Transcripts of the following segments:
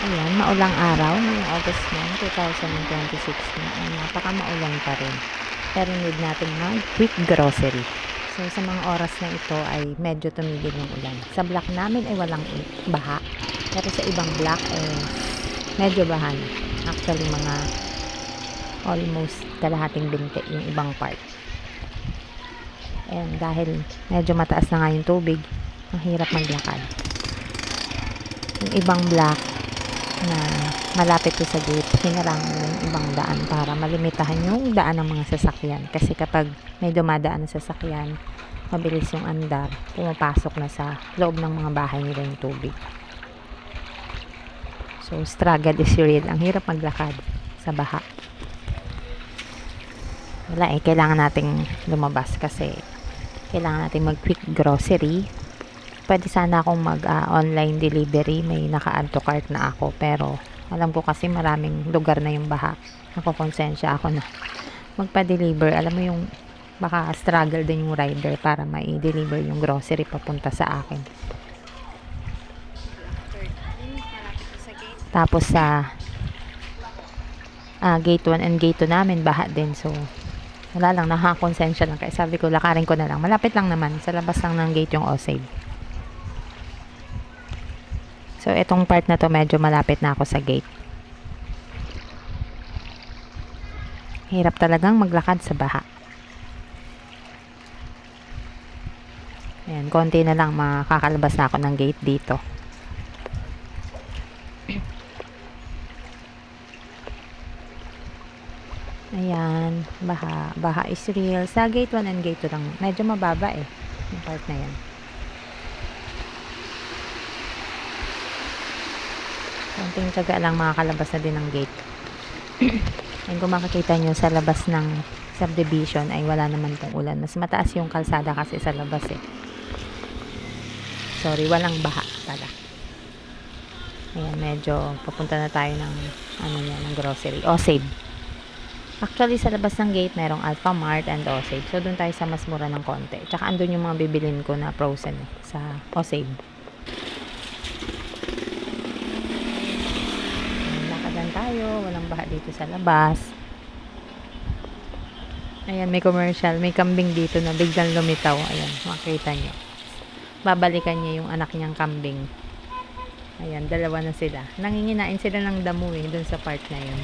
Ayan, maulang araw ngayong August 9, 2026 na. Ay, napaka-maulan pa rin. Pero need natin mag-quick grocery. So, sa mga oras na ito ay medyo tumigil yung ulan. Sa block namin ay walang baha. Pero sa ibang block ay medyo bahan. Actually, mga almost kalahating binti yung ibang part. And dahil medyo mataas na nga yung tubig, ang hirap maglakad. Yung ibang block na malapit to sa gate, hinarangan nila yung ibang daan para malimitahan yung daan ng mga sasakyan. Kasi kapag may dumadaan na sasakyan, mabilis yung andar, pumapasok na sa loob ng mga bahay nila yung tubig. So, struggle is real. Ang hirap maglakad sa baha. Wala kailangan nating lumabas kasi kailangan nating mag-quick grocery. Pwede sana akong mag-online delivery. May naka-add to cart na ako. Pero, alam ko kasi maraming lugar na yung baha. Nakukonsensya ako na magpa-deliver. Alam mo yung baka struggle din yung rider para mai-deliver yung grocery papunta sa akin. Tapos sa gate 1 and gate 2 namin, baha din. So, wala lang, nakakonsensya lang. Kaya sabi ko, lakarin ko na lang. Malapit lang naman. Sa labas lang ng gate yung Osave. So, itong part na to, medyo malapit na ako sa gate. Hirap talagang maglakad sa baha. Ayan, konti na lang makakalabas na ako ng gate dito. Ayan, baha. Baha is real. Sa gate 1 and gate 2 lang. Medyo mababa yung part na yan. Konting tiyaga lang makakalabas na din ng gate. And kung makikita nyo sa labas ng subdivision ay wala naman pong ulan. Mas mataas yung kalsada kasi sa labas Sorry, walang baha pala. Ayan, medyo papunta na tayo ng ng grocery. Osave. Actually, sa labas ng gate, merong Alphamart and Osave. So, doon tayo sa mas mura ng konti. Tsaka, andun yung mga bibilin ko na frozen sa Osave. Lakadan tayo. Walang baha dito sa labas. Ayan, may commercial. May kambing dito na biglang lumitaw. Ayan, makita nyo. Babalikan niya yung anak niyang kambing. Ayan, dalawa na sila. Nanginginain sila ng damo dun sa part na yun.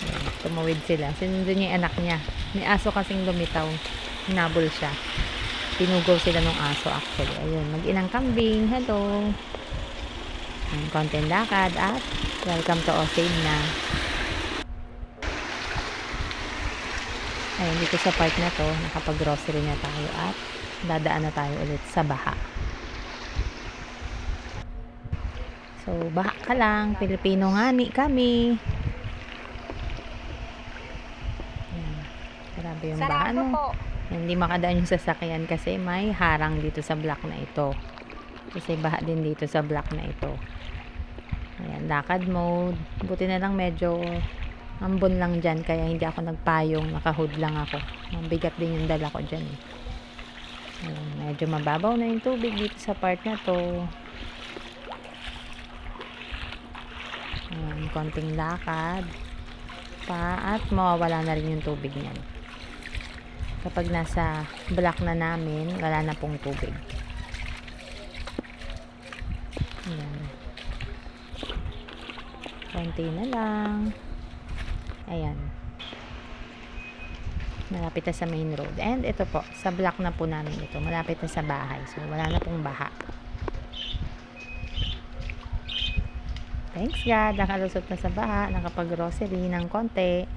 Ayan, tumawid sila. Sinundan niya yung anak niya. May aso kasing lumitaw. Hinabol siya. Pinugaw sila ng aso actually. Ayun, mag-inang kambing. Hello. Ayan, konting lakad at welcome to Osave na. Ayun, dito sa part na to, nakapag-grocery na tayo at dadaan na tayo ulit sa baha. So, baha ka lang. Pilipino ngani kami. Ayan, grabe yung baha, no? Hindi makadaan yung sasakyan kasi may harang dito sa block na ito. Kasi baha din dito sa block na ito. Ayan, lakad mode. Buti na lang medyo ambon lang dyan. Kaya hindi ako nagpayong. Nakahood lang ako. Mabigat din yung dala ko dyan. Ayan, medyo mababaw na yung tubig dito sa part na to. Ayan, konting lakad pa at mawawala na rin yung tubig niyan. Kapag nasa block na namin, wala na pong tubig. Ayan. Konti na lang. Ayan. Malapit na sa main road. And ito po, sa block na po namin ito. Malapit na sa bahay. So, wala na pong baha. Thanks God. Nakalusot na sa baha. Nakapag-grocery ng konti.